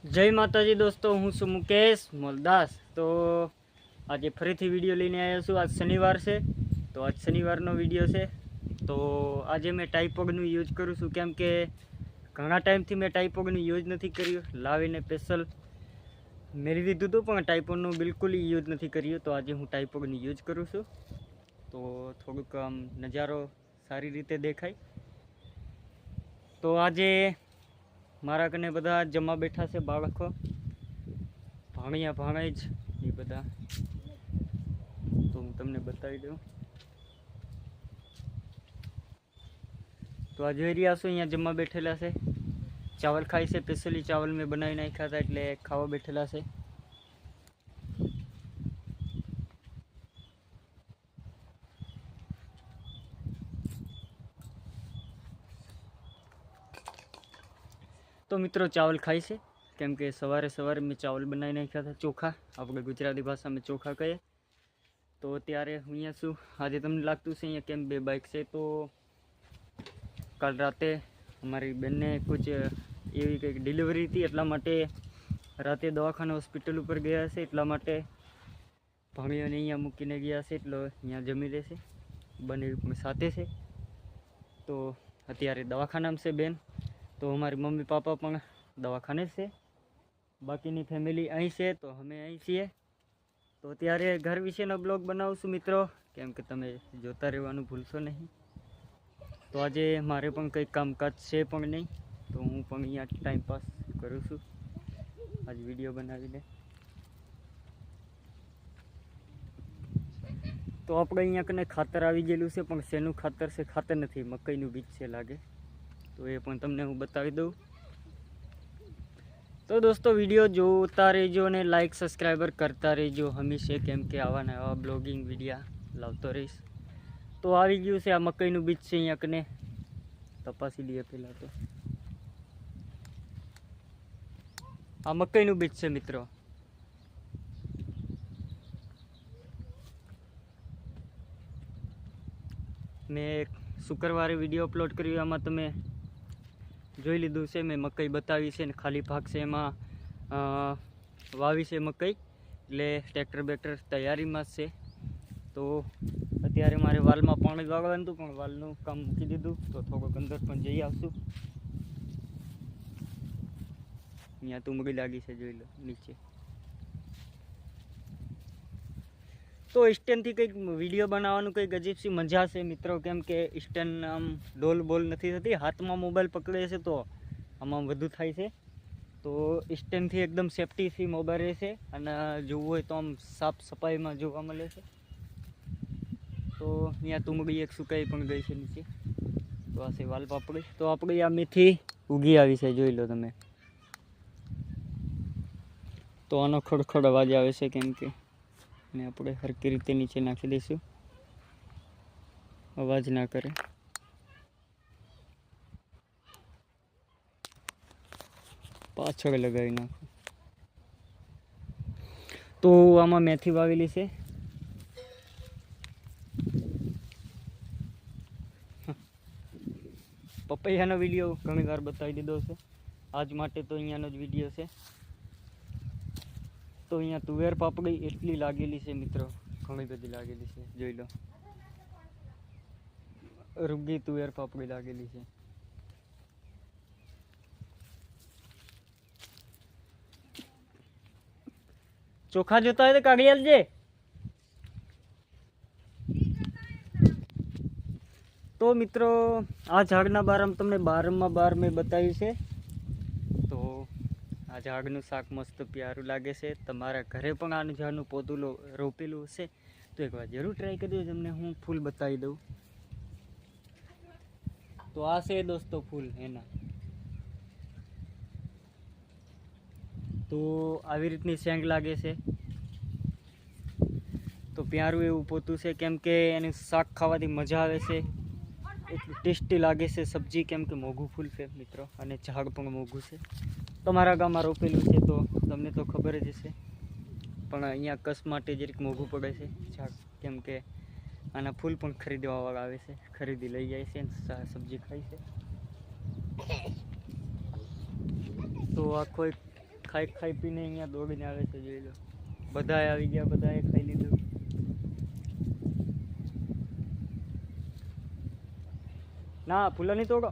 જય માતાજી દોસ્તો, હું છું મુકેશ મોલદાસ। તો આજે ફરીથી વિડીયો લઈને આવ્યો છું। આજ શનિવાર છે, તો આજ શનિવારનો વિડીયો છે। તો આજે મેં ટાઈપોડનું યુઝ કરું છું, કેમ કે ઘણા ટાઈમથી મેં ટાઈપોડનું યુઝ નથી કર્યું। લાવીને સ્પેશિયલ મેળવી દીધું હતું, પણ ટાઈપોડનું બિલકુલ યુઝ નથી કર્યું। તો આજે હું ટાઈપોડનું યુઝ કરું છું, તો થોડુંક આમ નજારો સારી રીતે દેખાય। તો આજે મારા કને બધા જમા બેઠા છે, બાળકો, ભાણિયા ભાણેજ એ બધા। તો હું તમને બતાવી દઉં। તો આ જોઈ રહ્યા છો, અહીંયા જમવા બેઠેલા છે, ચાવલ ખાય છે। સ્પેશિયલી ચાવલ મેં બનાવી નાખ્યા હતા, એટલે ખાવા બેઠેલા છે। તો મિત્રો ચાવલ ખાય છે, કેમ કે સવારે મેં ચાવલ બનાવી નાખ્યા હતા, ચોખા, આપણે ગુજરાતી ભાષામાં ચોખા કહીએ। તો અત્યારે હું અહીંયા છું। આજે તમને લાગતું છે અહીંયા કેમ બે બાઇક છે, તો કાલ રાતે અમારી બેનને કુછ એવી કંઈક ડિલિવરી હતી, એટલા માટે રાતે દવાખાને હોસ્પિટલ ઉપર ગયા છે, એટલા માટે ભાણીઓને અહીંયા મૂકીને ગયા છે, એટલે અહીંયા જમી લેશે। બંને પણ સાથે છે, તો અત્યારે દવાખાનામાં છે બેન। તો અમારી મમ્મી પાપા પણ દવાખાને છે, બાકીની ફેમિલી અહીં છે, તો અમે અહીં છીએ। તો અત્યારે ઘર વિશેનો બ્લોગ બનાવું છું મિત્રો, કેમ કે તમે જોતા રહેવાનું ભૂલશો નહીં। તો આજે મારે પણ કંઈક કામકાજ છે પણ નહીં, તો હું પણ અહીંયા ટાઈમપાસ કરું છું આજ વિડીયો બનાવીને। તો આપણે અહીંયા કને ખાતર આવી ગયેલું છે, પણ શેનું ખાતર છે ખાતર નથી, મકાઈનું બીજ છે લાગે, તો એ પણ તમને હું બતાવી દઉં। તો દોસ્તો વિડીયો જોતા રહેજો અને લાઈક સબસ્ક્રાઈબર કરતા રહેજો હંમેશા, કેમ કે આવા નવા બ્લોગિંગ વિડીયા લાવતો રહીશ। તો આવી ગયું છે, આ મકાઈનું બીજ છે, અહીંયા કને તપાસી લઈએ પહેલાં। તો આ મકાઈનું બીજ છે મિત્રો। મેં શુક્રવારે વિડીયો અપલોડ કર્યો, એમાં તમે જોઈ લીધું છે, મેં મકાઈ બતાવી છે, ને ખાલી ભાગ છે એમાં વાવી છે મકાઈ, એટલે ટ્રેક્ટર બેક્ટર તૈયારીમાં જ છે। તો અત્યારે મારે વાલમાં પાણી વાળવાનું હતું, પણ વાલનું કામ મૂકી દીધું, તો થોડોક અંદર પણ જઈ આવશું। અહીંયા તુંબડી લાગી છે, જોઈ લો નીચે। તો સ્ટેન્ડથી કંઈક વિડીયો બનાવવાનું કંઈક અજીબ સી મજા છે મિત્રો, કેમ કે સ્ટેન્ડ આમ ડોલ બોલ નથી થતી, હાથમાં મોબાઈલ પકડે છે તો આમાં વધુ થાય છે। તો સ્ટેન્ડથી એકદમ સેફટીથી મોબાઈલ રહેશે, અને જોવું હોય તો આમ સાફ સફાઈમાં જોવા મળે છે। તો અહીંયા તુંબડી એક સુકાઈ પણ ગઈ છે નીચે, તો આ છે વાલ પાપડી। તો આપણી આ મેથી ઉગી આવી છે, જોઈ લો તમે। તો આનો ખડખડ અવાજ આવે છે, કેમ કે ને આપણે હરકી રીતે નીચે નાખી દઈશું, અવાજ ના કરે। પાછળ લગાવી નાખું। તો આમાં મેથી વાવેલી છે, પપૈયાનો વિડીયો ઘણી વાર બતાવી દીધો છે, આજ માટે તો અહીંયાનો જ વિડીયો છે। તો અહીંયા તુવેર પાપડી એટલી લાગેલી છે મિત્રો, ઘણી બધી લાગેલી છે, જોઈ લો, રૂગી તુવેર પાપડી લાગેલી છે। ચોખા જોતા હોય તો કાઢી આલજે। તો મિત્રો આ ઝાડના બારમાં તમને બાર મેં બતાવ્યું છે। તો આ ઝાડનું શાક મસ્ત પ્યારું લાગે છે, તમારા ઘરે પણ આનું ઝાડનું પોતું રોપેલું હશે તો એકવાર જરૂર ટ્રાય કરજો, તમને હું ફૂલ બતાવી દઉં। તો આ છે દોસ્તો ફૂલ એના। તો આવી રીતની સેંગ લાગે છે, તો પ્યારું એવું પોતું છે, કેમ કે એનું શાક ખાવાથી મજા આવે છે, એટલું ટેસ્ટી લાગે છે સબ્જી, કેમ કે મોંઘું ફૂલ છે મિત્રો, અને ઝાડ પણ મોંઘું છે। તમારા ગામમાં રોપેલું છે તો તમને તો ખબર જ હશે, પણ અહીંયા કચ્છ માટે જરીક મોંઘું પડે છે ઝાડ, કેમ કે આના ફૂલ પણ ખરીદવાવાળા આવે છે, ખરીદી લઈ જાય છે, સબ્જી ખાય છે। તો આખો એક ખાઈ પીને અહીંયા દોડીને આવે છે, જોઈ લો. બધાએ આવી ગયા, બધાએ ખાઈ લીધું. ના ફૂલો નહીં તોડો,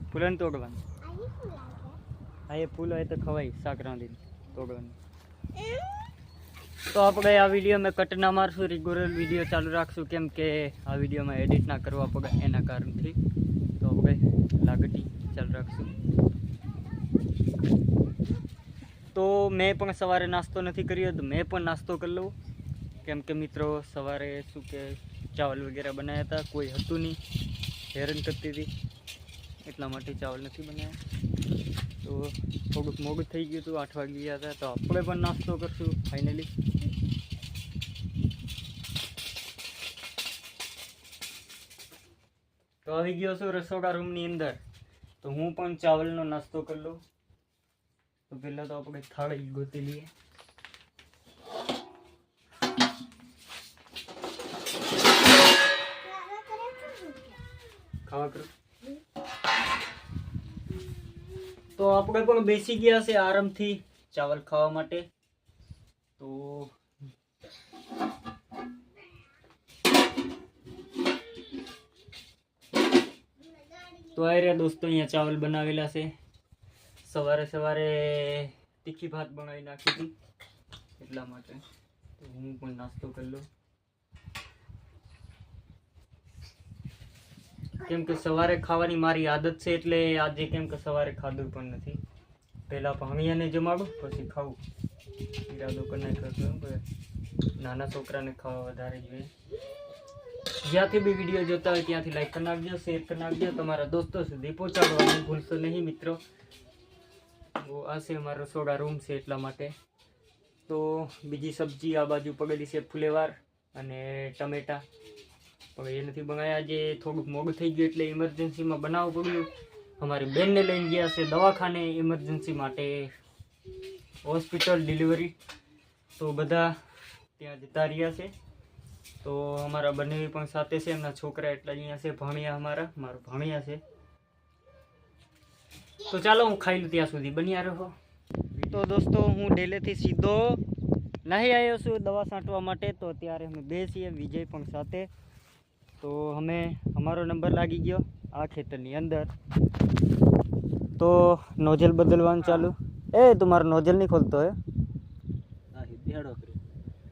ફૂલો નહીં તોડવાનું. હા એ ફૂલ હોય તો ખવાય, શાક રાંધીને તોડવાનું. તો આપણે આ વિડીયોમાં કટ ના મારશું, રેગ્યુલર વિડીયો ચાલુ રાખશું, કેમ કે આ વિડીયોમાં એડિટ ના કરવા પડે એના કારણથી. તો આપણે લાગટી ચાલુ રાખશું. તો મેં પણ સવારે નાસ્તો નથી કર્યો, તો મેં પણ નાસ્તો કરી લઉં, કેમ કે મિત્રો સવારે શું કે ચાવલ વગેરે બનાવ્યા હતા, કોઈ હતું નહીં, હેરાન કરતી હતી, એટલા માટે ચાવલ નથી બનાવ્યા. તો થોડુંક મોડું થઈ ગયું હતું, 8 વાગી ગયા હતા. તો આપણે પણ નાસ્તો કરશું ફાઇનલી. તો આવી ગયો છું રસોડા રૂમની અંદર. તો હું પણ ચાવલનો નાસ્તો કરી લઉં. તો પહેલાં તો આપણે થાળી ગોતી લઈએ. ખાવા કરું. તો આપણે પણ બેસી ગયા છે આરામથી ચાવલ ખાવા માટે. તો આ રહ્યા દોસ્તો, અહીંયા ચાવલ બનાવેલા છે. સવારે તીખી ભાત બનાવી નાખી હતી, એટલા માટે. તો હું પણ નાસ્તો કરી લઉં, કેમ કે સવારે ખાવાની મારી આદત છે, એટલે આજે કેમ કે સવારે ખાધું પણ નથી. પહેલાં ભાણિયાને જમાડું પછી ખાવું, ઈરાદો કરી નાખ્યો. નાના છોકરાને ખાવા વધારે જોઈએ. જ્યાંથી બી વિડીયો જોતા હોય ત્યાંથી લાઈક કરી નાખજો, શેર કરી નાખજો, તમારા દોસ્તો સુધી પહોંચાડવાનું ભૂલશો નહીં મિત્રો. આ છે અમારો રસોડા રૂમ છે, એટલા માટે. તો બીજી સબ્જી આ બાજુ પગેલી છે, ફુલેવાર અને ટમેટા, પણ એ નથી બનાવ્યા. આજે થોડુંક મોડું થઈ ગયું એટલે ઇમરજન્સીમાં બનાવવું પડ્યું. અમારી બેનને લઈને ગયા છે દવાખાને ઇમરજન્સી માટે, હોસ્પિટલ ડિલિવરી. તો બધા ત્યાં જતા રહ્યા છે. તો અમારા બંને પણ સાથે છે, એમના છોકરા એટલા અહીંયા છે. ભાણિયા મારો ભાણિયા છે. તો ચાલો હું ખાઈ લઉં, ત્યાં સુધી બન્યા રહો. તો દોસ્તો હું ડેલેથી સીધો નહીં આવ્યો છું દવા છાંટવા માટે. તો અત્યારે અમે બે છીએ, વિજય પણ સાથે. તો અમારો નંબર લાગી ગયો આ ખેતરની અંદર. તો નોઝલ બદલવાનું ચાલુ. એ તું મારો નોઝલ નહીં ખોલતો હે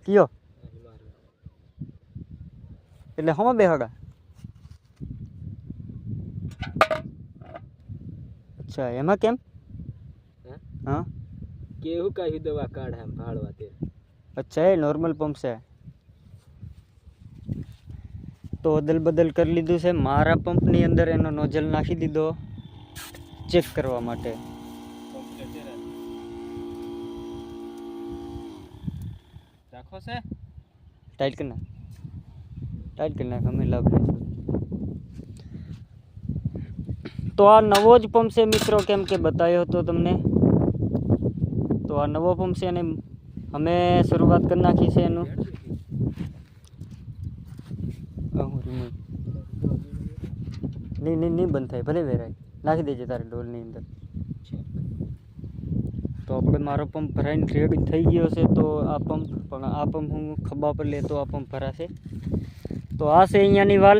કયો? એટલે હમ બેહગા. અચ્છા એમાં કેમ? હા કેવું કઈ દવા કાઢે એમ ભાળવા તે. અચ્છા એ નોર્મલ પંપ છે. તો અદલ બદલ કરી લીધું છે. મારા પંપની અંદર એનો નોઝલ નાખી દીધો ચેક કરવા માટે. રાખો છે ટાઈટ કરી નાખ અમે લાભ લઈશું. તો આ નવો જ પંપ છે મિત્રો, કેમ કે બતાવ્યો હતો તમને. તો આ નવો પંપ છે અને અમે શરૂઆત કરી નાખી છે એનું. નહીં બંધ થાય, ભલે વેરાય નાખી દેજે તારે ડોલની અંદર. તો આપણે મારો પંપ ભરાઈને રેડી થઈ ગયો છે. તો આ પંપ હું ખભા પર લેતો આ પંપ ભરાશે. તો આ છે અહીંયાની વાલ.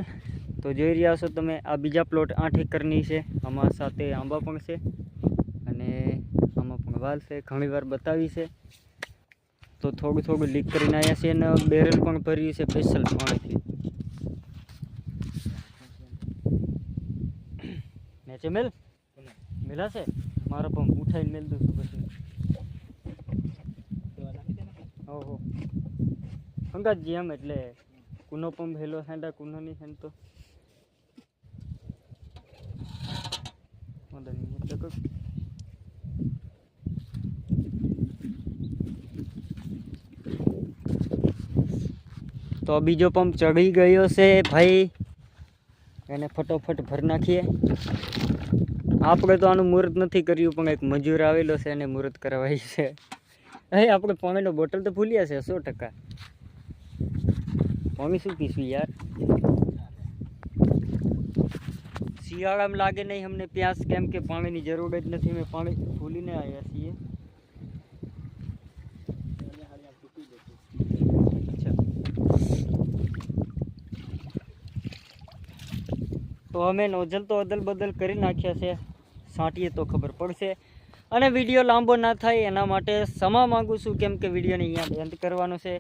તો જોઈ રહ્યા છો તમે, આ બીજા પ્લોટ 8 એકરની છે. આમાં સાથે આંબા પણ છે અને આમાં પણ વાલ છે. ઘણી વાર બતાવી છે. તો થોડું લીક કરીને આવ્યા છે અને બેરલ પણ ભર્યું છે સ્પેશિયલ પાણીથી. નીચે મેલાશે મારો પંપ ઉઠાઈને મેલ દઉં છું પછી. ઓહો અંગાજી એમ એટલે કુનો પંપ હેલો સાંડા કુનો નહીં સાંડતો. તો બીજો પંપ ચડી ગયો છે ભાઈ, એને ફટોફટ ભરી નાખીએ. આપણે તો આનું મુહૂર્ત નથી કર્યું, પણ એક મજૂર આવેલો છે એને મુહૂર્ત કરાવાય છે. આપણે પાણીનો બોટલ તો ભૂલ્યા છે 100%. પાણી શું પીશું યાર, શિયાળામાં લાગે નહીં અમને પ્યાસ, કેમ કે પાણીની જરૂર જ નથી. અમે પાણી ભૂલીને આવ્યા છીએ. તો અમે નોઝલ તો અદલ બદલ કરી નાખ્યા છે, છાંટીએ તો ખબર પડશે. અને વિડીયો લાંબો ના થાય એના માટે ક્ષમા માગું છું, કેમ કે વિડીયોને અહીંયા બંધ કરવાનો છે.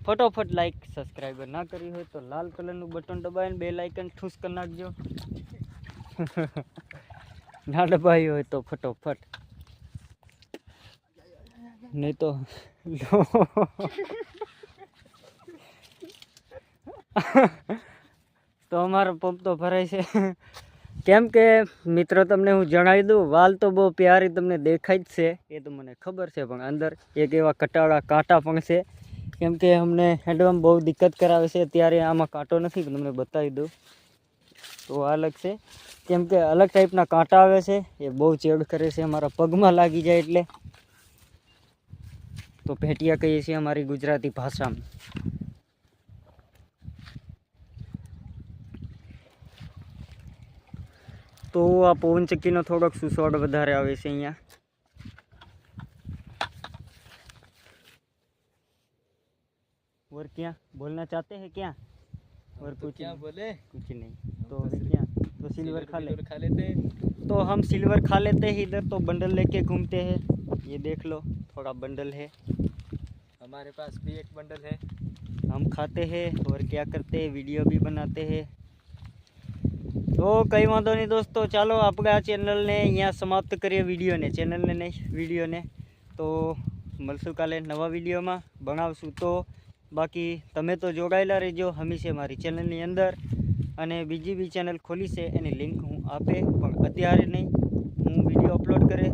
ફટોફટ લાઈક સબસ્ક્રાઈબર ના કરી હોય તો લાલ કલરનું બટન દબાવીને બે લાઇકન ઠૂસ કરી નાખજો. ના દબાવી હોય તો ફટોફટ, નહીં તો તો અમારો પંપ તો ભરાય છે. કેમ કે મિત્રો તમને હું જણાવી દઉં, વાલ તો બહુ પ્યારી તમને દેખાય જ છે, એ તો મને ખબર છે, પણ અંદર એક એવા કટાળા કાંટા પણ છે. કેમ કે અમને હેડવામાં બહુ દિક્કત કરાવે છે. ત્યારે આમાં કાંટો નથી, તમને બતાવી દઉં તો અલગ છે. કેમ કે અલગ ટાઈપના કાંટા આવે છે, એ બહુ ચેડ કરે છે, અમારા પગમાં લાગી જાય એટલે. તો ભેટિયા કહીએ છીએ અમારી ગુજરાતી ભાષામાં. તો આ પવનચક્કીનો થોડોક સુસવાડ વધારે આવે છે અહીંયા. और क्या बोलना चाहते हैं क्या? और कुछ क्या बोले? कुछ नहीं. तो क्या, तो सिल्वर खा ले. खा लेते हैं। तो हम सिल्वर खा लेते हैं इधर. तो बंडल लेके घूमते हैं, ये देख लो थोड़ा बंडल है, हमारे पास भी एक बंडल है, हम खाते हैं और क्या करते हैं, वीडियो भी बनाते हैं. તો કંઈ વાંધો નહીં દોસ્તો, ચાલો આપણે આ ચેનલને અહીંયા સમાપ્ત કરીએ, ચેનલને નહીં વિડીયોને. તો મળશું કાલે નવા વિડીયોમાં બનાવશું. તો બાકી તમે તો જોડાયેલા રહેજો હંમેશા મારી ચેનલની અંદર. અને બીજી બી ચેનલ ખોલી છે, એની લિંક હું આપે, પણ અત્યારે નહીં, હું વિડીયો અપલોડ કરે